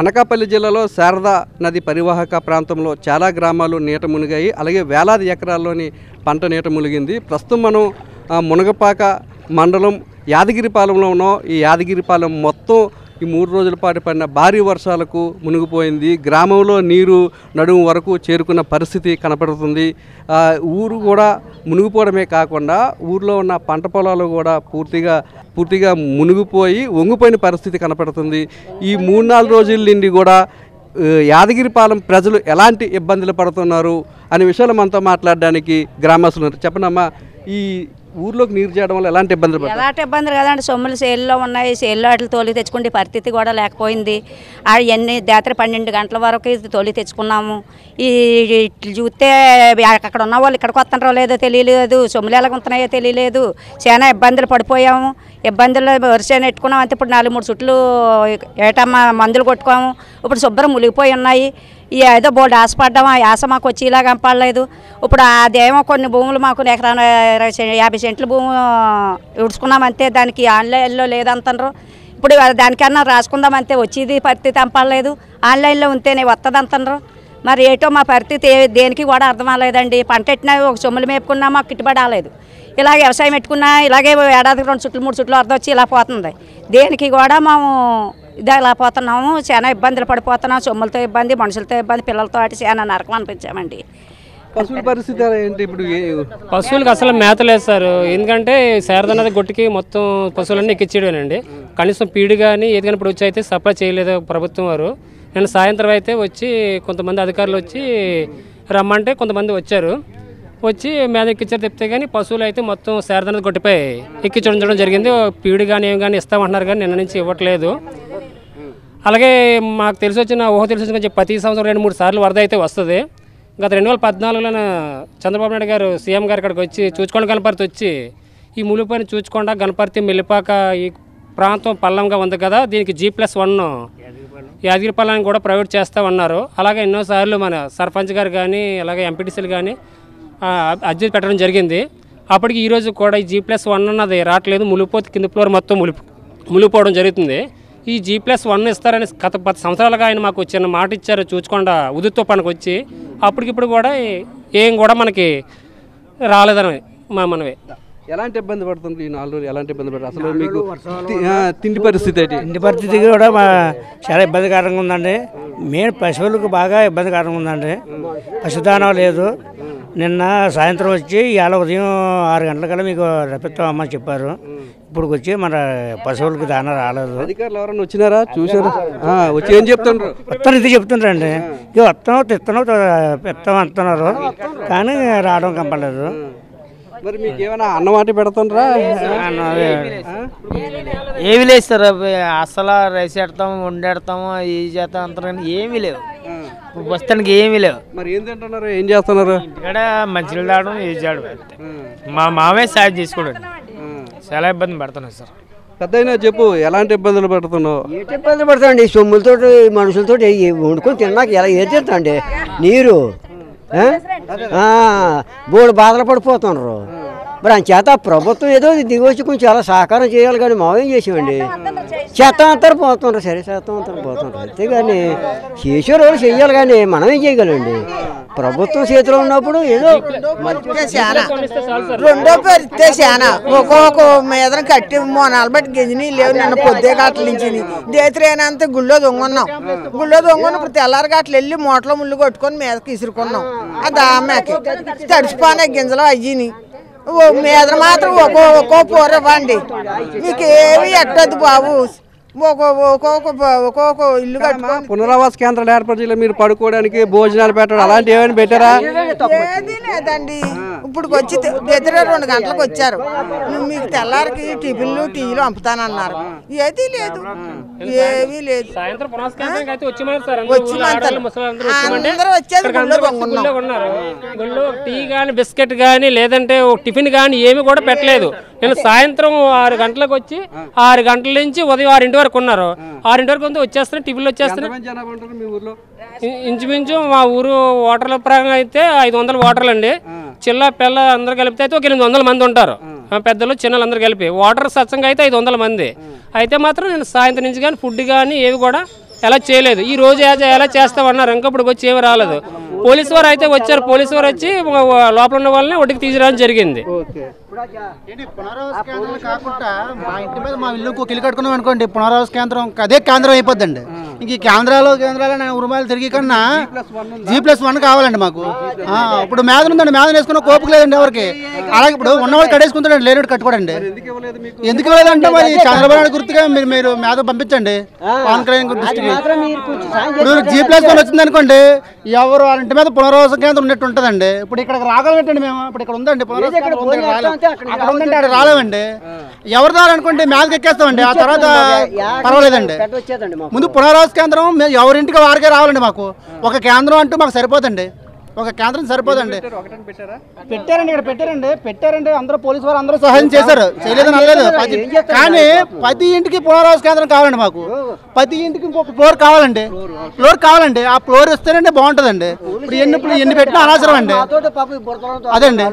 అనకాపల్లి జిల్లాలో శారదా నది పరివాహక ప్రాంతంలో చాలా గ్రామాలు నీట మునిగాయి. అలాగే వేలాది ఎకరాల్లోని పంట నీట మునిగింది. ప్రస్తుతం మనం మునగపాక మండలం యాదగిరిపాలెంలో ఉన్నాం. ఈ యాదగిరిపాలెం మొత్తం ఈ 3 రోజుల పాటు పడిన భారీ వర్షాలకు మునిగిపోయింది. గ్రామంలో నీరు నడుము వరకు చేరుకున్న పరిస్థితి కనపడుతుంది. ఊరు కూడా మునిగిపోవడమే కాకుండా ఊర్లో ఉన్న పంట పొలాలు కూడా పూర్తిగా మునిగిపోయి వంగిపోయిన పరిస్థితి కనపడుతుంది. ఈ 3-4 రోజుల నుండి కూడా యాదగిరిపాలెం ప్రజలు ఎలాంటి ఇబ్బందులు పడుతున్నారు అనే విషయాలు మనతో మాట్లాడడానికి గ్రామస్తులు. చెప్పనమ్మా, ఈ ఊర్లోకి నీరు చేయడం వల్ల ఎలాంటి ఇబ్బందులు కదండి. సొమ్ములు సేల్లో ఉన్నాయి, సేల్లో వాటిని తోలి తెచ్చుకుంటే పరిస్థితి కూడా లేకపోయింది. అవన్నీ రాత్రి 12 గంటల వరకు తోలి తెచ్చుకున్నాము. ఈ చూస్తే అక్కడ ఉన్న వాళ్ళు ఇక్కడికి వస్తున్నారో లేదో తెలియలేదు, సొమ్ములు ఎలా ఉంటున్నాయో తెలియలేదు. చాలా ఇబ్బందులు పడిపోయాము. ఇబ్బందులు వరిసేన పెట్టుకున్నాం. అంతే ఇప్పుడు 4-3 చుట్లు ఏటమ్మా మందులు కొట్టుకోము. ఇప్పుడు శుభ్రం మునిగిపోయి ఉన్నాయి. ఏదో బోల్డ్ ఆశపడ్డాము. ఆ ఆశ మాకు వచ్చి ఇలా కంపడలేదు. ఇప్పుడు అదేమో కొన్ని భూములు మాకు ఎకరా 50 సెంట్ల భూమి ఉడుచుకున్నాం అంతే. దానికి ఆన్లైన్లో లేదంటారు. ఇప్పుడు దానికన్నా రాసుకుందాం అంతే. వచ్చేది పరిస్థితి కంపడలేదు. ఆన్లైన్లో ఉంటేనే వస్తుంది అంటారు. మరి ఏటో మా పరిస్థితి దేనికి కూడా అర్థం అవ్వలేదండి. పంట పెట్టినా ఒక సొమ్ములు మేపుకున్నా మాకు గిట్టుబడి అవ్వలేదు. ఇలాగే వ్యవసాయం పెట్టుకున్నా ఇలాగే ఏడాదికి 2 చుట్లు 3 చుట్లు అర్థం వచ్చి ఇలా పోతుంది. దేనికి కూడా మేము ఇదే ఇలా పోతున్నాము. చాలా ఇబ్బందులు పడిపోతున్నాం. సొమ్ములతో ఇబ్బంది, మనుషులతో ఇబ్బంది, పిల్లలతో అటు చాలా నరకం అనిపించామండి. పశువుల పరిస్థితి ఏంటి? ఇప్పుడు పశువులకు అసలు మేత లేదు సార్. ఎందుకంటే శారదా నది గొట్టికి మొత్తం పశువులన్నీ ఎక్కించేయడమేనండి. కనీసం పీడి కానీ ఏది కానీ ఇప్పుడు వచ్చి అయితే సప్లై చేయలేదు ప్రభుత్వం వారు. నేను సాయంత్రం అయితే వచ్చి కొంతమంది అధికారులు వచ్చి రమ్మంటే కొంతమంది వచ్చారు. వచ్చి మీద ఎక్కించారు చెప్తే కానీ పశువులు అయితే మొత్తం శారదా నది గొట్టిపై ఎక్కించడం జరిగింది. పీడి కానీ ఏమి కానీ ఇస్తామంటున్నారు కానీ నిన్న నుంచి ఇవ్వట్లేదు. అలాగే మాకు తెలిసి వచ్చిన ప్రతి సంవత్సరం 2-3 సార్లు వరద అయితే వస్తుంది. గత 2014లో చంద్రబాబు నాయుడు గారు సీఎం గారు ఇక్కడికి వచ్చి చూచుకొండ గణపతి వచ్చి ఈ ములిపోయిన చూచుకొండ గణపతి మెల్లిపాక ఈ ప్రాంతం పల్లంగా ఉంది కదా, దీనికి G+1 యాదగిరిపాలెం కూడా ప్రైవేట్ చేస్తామన్నారు. అలాగే ఎన్నోసార్లు మన సర్పంచ్ గారు కానీ అలాగే ఎంపీటీసీలు కానీ అర్జీ పెట్టడం జరిగింది. అప్పటికి ఈరోజు కూడా ఈ G+1 అన్నది రావట్లేదు. ములిపోతే కింద ఫ్లోర్ మొత్తం ములిపోవడం జరుగుతుంది. ఈ G+1 ఇస్తారని గత 10 సంవత్సరాలుగా ఆయన మాకు చిన్న మాట ఇచ్చారు. చూచుకొండ ఉదుతో పనికి వచ్చి అప్పటికిప్పుడు కూడా ఏం కూడా మనకి రాలేదని మనవి. ఎలాంటి ఇబ్బంది పడుతుంది ఈ 4 రోజులు? ఎలాంటి ఇబ్బంది పడుతుంది అసలు మీకు? తిండి పరిస్థితి కూడా చాలా ఇబ్బందికరంగా ఉందండి. మెయిన్ పశువులకు బాగా ఇబ్బందికరంగా ఉందండి. పశుదానం లేదు. నిన్న సాయంత్రం వచ్చి ఇవాళ ఉదయం 6 గంటలకల్లా మీకు రప్పిస్తామని చెప్పారు. ఇప్పుడు వచ్చి మన పశువులకు దానా రాలేదు. అధికారులు ఎవరైనా వచ్చినారా? చూసారా? వచ్చి ఏం చెప్తున్నారు? వస్తాను ఇది చెప్తుండ్రండి. ఇక వస్తాం తెస్తాం అంటున్నారు కానీ రావడం కంపలేదు. మరి మీకు ఏమైనా అన్నమాట పెడుతుండ్రా? ఏమి లేదు సార్. అసలు రైస్ పెడతాము, వండెడతాము, ఈ చేస్తాం అంటారు కానీ ఏమీ లేవు. ప్రస్తుతానికి ఏమీ లేవు. మరి ఏం తింటున్నారు? ఏం చేస్తున్నారు? ఇక్కడ మంచిలు తాగడం, ఏ చేయడం. మా మామే సాయం చేసుకోవడం. చాలా ఇబ్బంది పడుతున్నాయి సార్. పెద్దయినా చెప్పు, ఎలాంటి ఇబ్బందులు పడుతున్నావు? ఏంటి ఇబ్బందులు పడతాండి? సొమ్ములతో మనుషులతో వండుకొని తిన్నాక ఎలా ఏది తింటాండి? నీరు బోడు బాధలు పడిపోతున్నారు. మరి అంచేత ప్రభుత్వం ఏదో దిగొచ్చి కొంచెం చాలా సహకారం చేయాలి. కానీ మావేం చేసామండి? చేతాంతరం పోతున్నారు. సరే చేతాంతరం పోతున్నారు అంతేగాని చేసేవాళ్ళు చెయ్యాలి. కానీ మనం ఏం చేయగలండి? ప్రభుత్వం చేతిలో ఉన్నప్పుడు ఏదో రెండో పరిస్థితే చాలా ఒక్కొక్క మీద కట్టి మోనాలు బట్టి గింజని లేవు. నిన్న పొద్దే గట్ల నుంచి దేతిరేనంత గుళ్ళో దొంగన్నాం. ఇప్పుడు తెల్లారి గట్ల వెళ్ళి మూటలో ముళ్ళు కొట్టుకొని మీదకి ఇసురుకున్నాం. ఆ దామ్మకి తడిసిపోయిన గింజలు అయ్యిని మీద మాత్రం ఒక్కో పూర ఇవ్వండి. మీకు ఏమి ఎట్టద్దు బాబు. ఒక్కొక్క ఇల్లు కట్టుకొని పునరావాస కేంద్రాలు ఏర్పాటు చేయాలి. మీరు పడుకోవడానికి భోజనాలు పెట్టడం అలాంటివి ఏమైనా పెట్టారా? ఏది లేదండి. ఇప్పుడు వచ్చి ఎదురు 2 గంటలకు వచ్చారు. మీకు తెల్లారికి టిఫిన్లు టీలు పంపుతానన్నారు. ఏది లేదు, ఏమీ లేదు. అందరూ వచ్చేది గుళ్ళో టీ కానీ బిస్కెట్ కానీ లేదంటే టిఫిన్ కానీ ఏమి కూడా పెట్టలేదు. నేను సాయంత్రం 6 గంటలకు వచ్చి 6 గంటల నుంచి ఉదయం 6 వరకు ఉన్నారు. 6 వరకు వచ్చేస్తున్నాయి. టిఫిన్లు వచ్చేస్తున్నాయి. ఇంచుమించు మా ఊరు ఓటర్ల పరంగా అయితే 500 ఓటర్లు అండి. చిల్ల పిల్ల అందరు కలిపితే అయితే ఒక 800 మంది ఉంటారు. పెద్దలు చిన్నలు అందరు కలిపి ఓటర్ సత్సంగా అయితే 500 మంది. అయితే మాత్రం నేను సాయంత్రం నుంచి కానీ ఫుడ్ కానీ ఏవి కూడా ఎలా చేయలేదు. ఈ రోజు ఎలా చేస్తామన్నారు, ఇంకా ఇప్పుడు వచ్చి ఏమి రాలేదు. పోలీసు వారు అయితే వచ్చారు, పోలీసు వారు వచ్చి లోపల ఉన్న వాళ్ళని ఒడ్డుకి తీసుకురావడం జరిగింది. పునరావాస కేంద్రం కాకుండా మా ఇంటి మీద మా ఇల్లు ఇంకొక ఇల్లు కట్టుకున్నాం అనుకోండి, పునరావాస కేంద్రం అదే కేంద్రం అయిపోద్దండి. ఇంక ఈ కేంద్రాలు ఉరుమాలు తిరిగి కన్నా G+1 కావాలండి మాకు. ఇప్పుడు మేదన ఉందండి, మేదన వేసుకున్న కోపిక లేదండి ఎవరికి. అలాగే ఇప్పుడు ఉన్నవాడు కడేసుకుంటాడండి, లేనివాడు కట్టుకోడండి. ఎందుకు ఇవ్వలేదంటే మరి చంద్రబాబు నాయుడు గుర్తుగా మీరు మేద పంపించండి, పవన్ కళ్యాణ్ దృష్టికి. ఇప్పుడు G+1 వచ్చింది అనుకోండి, ఎవరు వాళ్ళ ఇంటి మీద పునరావాస కేంద్రం ఉన్నట్టు ఉంటుందండి. ఇప్పుడు ఇక్కడికి రాగలంటండి మేము, ఇప్పుడు ఇక్కడ ఉందండి పునరావాస కేంద్రం, అక్కడ ఉందంటే అక్కడ రాలేమండి. ఎవరు రాలనుకోండి మేదకి ఎక్కేస్తామండి, ఆ తర్వాత పర్వాలేదండి. ముందు పునరావాస కేంద్రం ఎవరింటికి వారికే రావాలండి. మాకు ఒక కేంద్రం అంటూ మాకు సరిపోదండి, ఒక కేంద్రం సరిపోదండి. పెట్టారండి, ఇక్కడ పెట్టారండి అందరూ పోలీసు వారు అందరూ సహాయం చేశారు, చేయలేదని అనలేదు. కానీ 10 ఇంటికి పునరావాస కేంద్రం కావాలండి మాకు. 10 ఇంటికి ఇంకొక ఫ్లోర్ కావాలండి, ఆ ఫ్లోర్ ఇస్తేనండి బాగుంటుందండి. ఇప్పుడు ఎన్ని పెట్టినా అనవసరం అండి. అదండి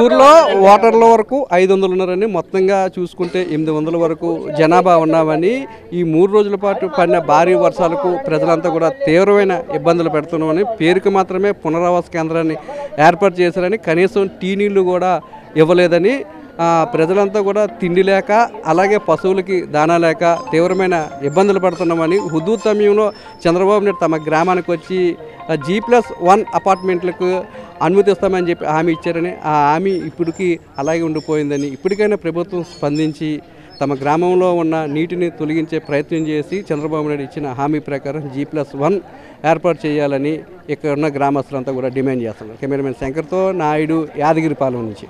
ఊర్లో ఓటర్ల వరకు 500 ఉన్నారని, మొత్తంగా చూసుకుంటే 800 వరకు జనాభా ఉన్నామని, ఈ 3 రోజుల పాటు పడిన భారీ వర్షాలకు ప్రజలంతా కూడా తీవ్రమైన ఇబ్బందులు పెడుతున్నామని, పేరుకు మాత్రమే పునరావాస కేంద్రాన్ని ఏర్పాటు చేశారని, కనీసం టీ నీళ్లు కూడా ఇవ్వలేదని, ప్రజలంతా కూడా తిండి లేక అలాగే పశువులకి దానా లేక తీవ్రమైన ఇబ్బందులు పడుతున్నామని, హుదూద్ సమయంలో చంద్రబాబు నాయుడు తమ గ్రామానికి వచ్చి G+1 అపార్ట్మెంట్లకు అనుమతిస్తామని చెప్పి హామీ ఇచ్చారని, ఆ హామీ ఇప్పటికీ అలాగే ఉండిపోయిందని, ఇప్పటికైనా ప్రభుత్వం స్పందించి తమ గ్రామంలో ఉన్న నీటిని తొలగించే ప్రయత్నం చేసి చంద్రబాబు నాయుడు ఇచ్చిన హామీ ప్రకారం G+1 ఏర్పాటు చేయాలని ఇక్కడ ఉన్న గ్రామస్తులంతా కూడా డిమాండ్ చేస్తున్నారు. కెమెరామెన్ శంకర్తో నాయుడు, యాదగిరిపాలెం నుంచి.